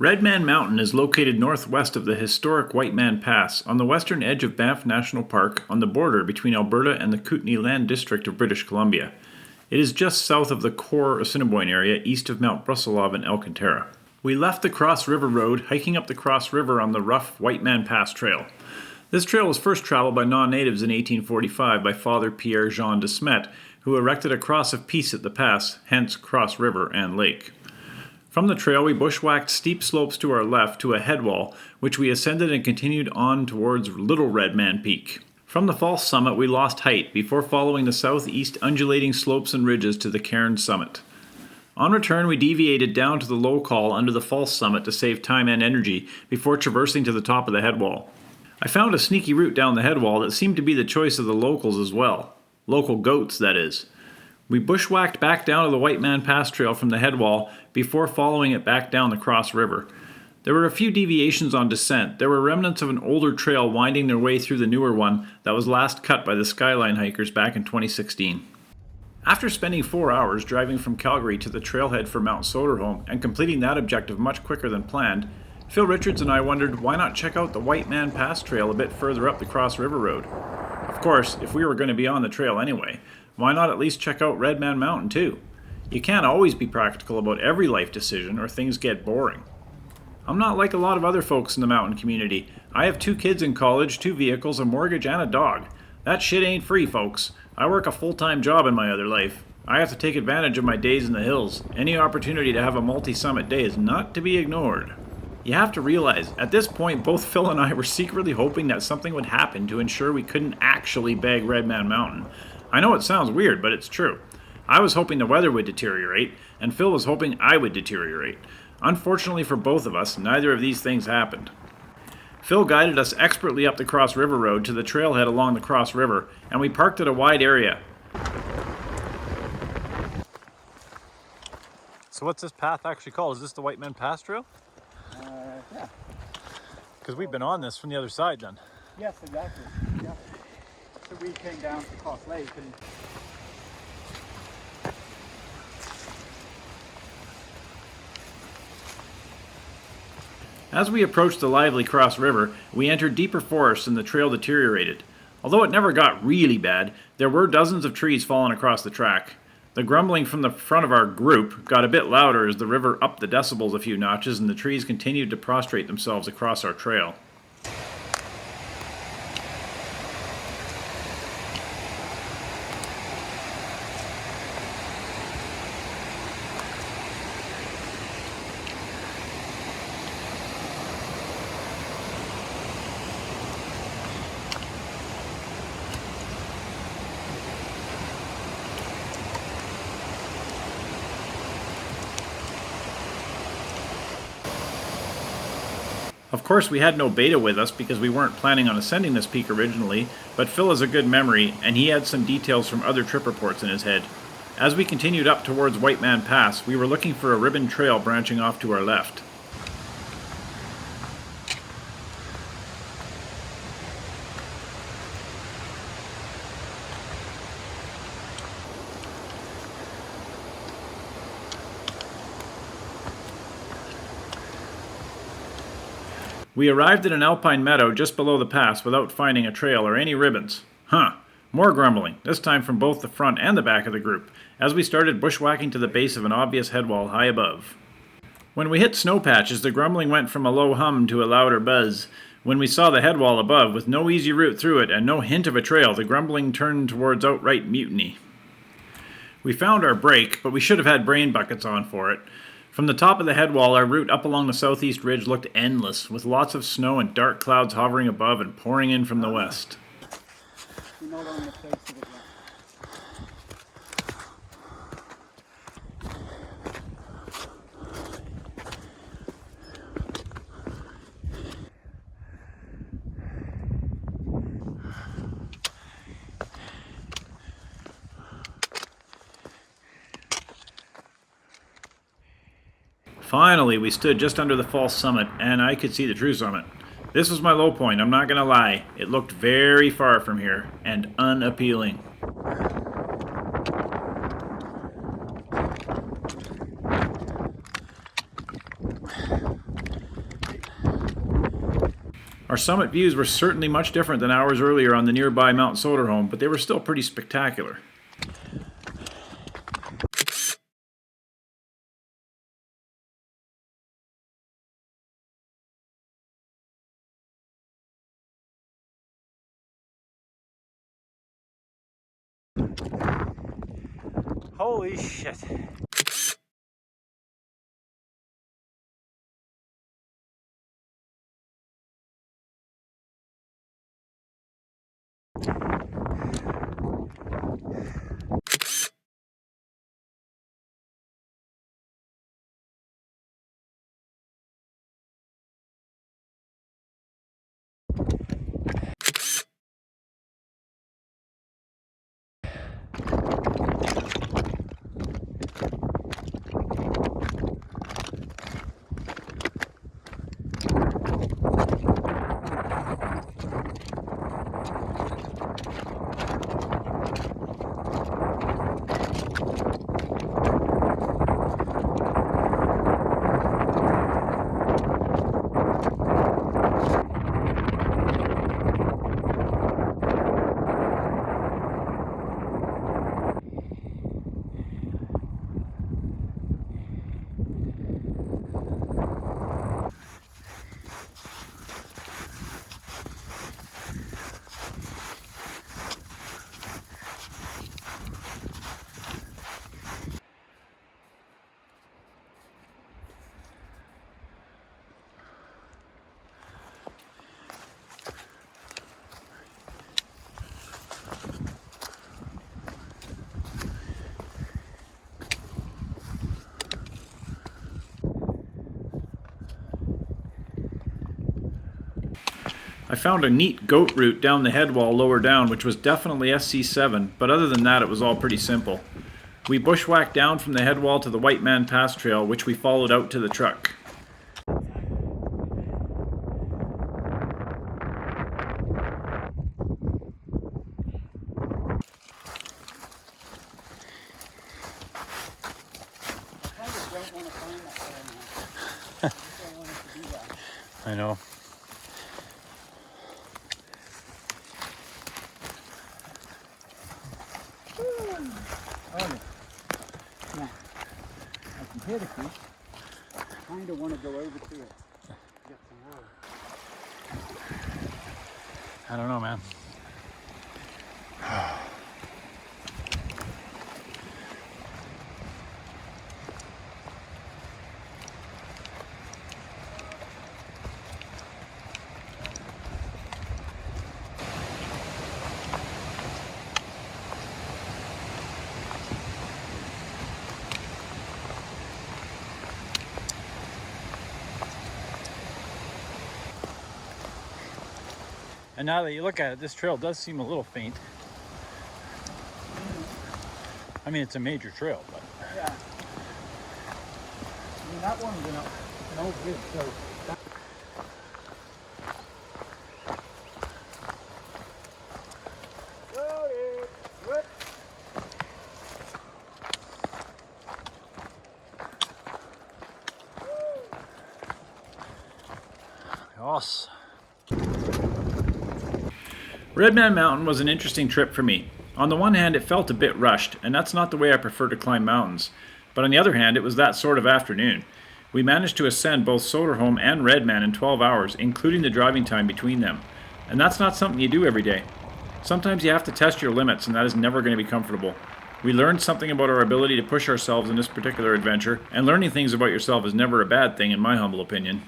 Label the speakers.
Speaker 1: Red Man Mountain is located northwest of the historic White Man Pass on the western edge of Banff National Park on the border between Alberta and the Kootenay Land District of British Columbia. It is just south of the core Assiniboine area east of Mount Brusilov and Alcantara. We left the Cross River Road hiking up the Cross River on the rough White Man Pass Trail. This trail was first traveled by non-natives in 1845 by Father Pierre Jean de Smet, who erected a cross of peace at the pass, hence Cross River and Lake. From the trail, we bushwhacked steep slopes to our left to a headwall, which we ascended and continued on towards Little Red Man Peak. From the false summit, we lost height before following the southeast undulating slopes and ridges to the cairn summit. On return, we deviated down to the low col under the false summit to save time and energy before traversing to the top of the headwall. I found a sneaky route down the headwall that seemed to be the choice of the locals as well. Local goats, that is. We bushwhacked back down to the White Man Pass Trail from the headwall before following it back down the Cross River. There were a few deviations on descent. There were remnants of an older trail winding their way through the newer one that was last cut by the Skyline hikers back in 2016. After spending 4 hours driving from Calgary to the trailhead for Mount Soderholm and completing that objective much quicker than planned, Phil Richards and I wondered why not check out the White Man Pass Trail a bit further up the Cross River Road. Of course, if we were going to be on the trail anyway, why not at least check out Red Man Mountain too? You can't always be practical about every life decision or things get boring. I'm not like a lot of other folks in the mountain community. I have 2 kids in college, 2 vehicles, a mortgage, and a dog. That shit ain't free, folks. I work a full-time job in my other life. I have to take advantage of my days in the hills. Any opportunity to have a multi-summit day is not to be ignored. You have to realize, at this point, both Phil and I were secretly hoping that something would happen to ensure we couldn't actually bag Red Man Mountain. I know it sounds weird, but it's true. I was hoping the weather would deteriorate, and Phil was hoping I would deteriorate. Unfortunately for both of us, neither of these things happened. Phil guided us expertly up the Cross River Road to the trailhead along the Cross River, and we parked at a wide area. So what's this path actually called? Is this the White Man Pass Trail?
Speaker 2: Yeah.
Speaker 1: Because we've been on this from the other side then.
Speaker 2: Yes, exactly. Yeah. So we came down to Cross Lake and
Speaker 1: As we approached the lively Cross River, we entered deeper forest and the trail deteriorated. Although it never got really bad, there were dozens of trees falling across the track. The grumbling from the front of our group got a bit louder as the river upped the decibels a few notches and the trees continued to prostrate themselves across our trail. Of course, we had no beta with us because we weren't planning on ascending this peak originally, but Phil has a good memory, and he had some details from other trip reports in his head. As we continued up towards White Man Pass, we were looking for a ribbon trail branching off to our left. We arrived at an alpine meadow just below the pass without finding a trail or any ribbons. More grumbling, this time from both the front and the back of the group, as we started bushwhacking to the base of an obvious headwall high above. When we hit snow patches, the grumbling went from a low hum to a louder buzz. When we saw the headwall above, with no easy route through it and no hint of a trail, the grumbling turned towards outright mutiny. We found our break, but we should have had brain buckets on for it. From the top of the headwall, our route up along the southeast ridge looked endless, with lots of snow and dark clouds hovering above and pouring in from the west.
Speaker 2: we know on the face of it yet.
Speaker 1: Finally, we stood just under the false summit, and I could see the true summit. This was my low point, I'm not gonna lie. It looked very far from here, and unappealing. Our summit views were certainly much different than hours earlier on the nearby Mount Soderholm, but they were still pretty spectacular.
Speaker 2: Holy shit.
Speaker 1: I found a neat goat route down the headwall lower down, which was definitely SC7, but other than that it was all pretty simple. We bushwhacked down from the headwall to the White Man Pass trail, which we followed out to the truck. I know.
Speaker 2: Now, I can hear the creek. I kind of want to go over to it. Get some water.
Speaker 1: I don't know, man. And now that you look at it, this trail does seem a little faint. I mean, it's a major trail, but...
Speaker 2: Yeah. I mean, that one's no good, so...
Speaker 1: Yes. Red Man Mountain was an interesting trip for me. On the one hand, it felt a bit rushed, and that's not the way I prefer to climb mountains. But on the other hand, it was that sort of afternoon. We managed to ascend both Soderholm and Red Man in 12 hours, including the driving time between them. And that's not something you do every day. Sometimes you have to test your limits, and that is never going to be comfortable. We learned something about our ability to push ourselves in this particular adventure, and learning things about yourself is never a bad thing in my humble opinion.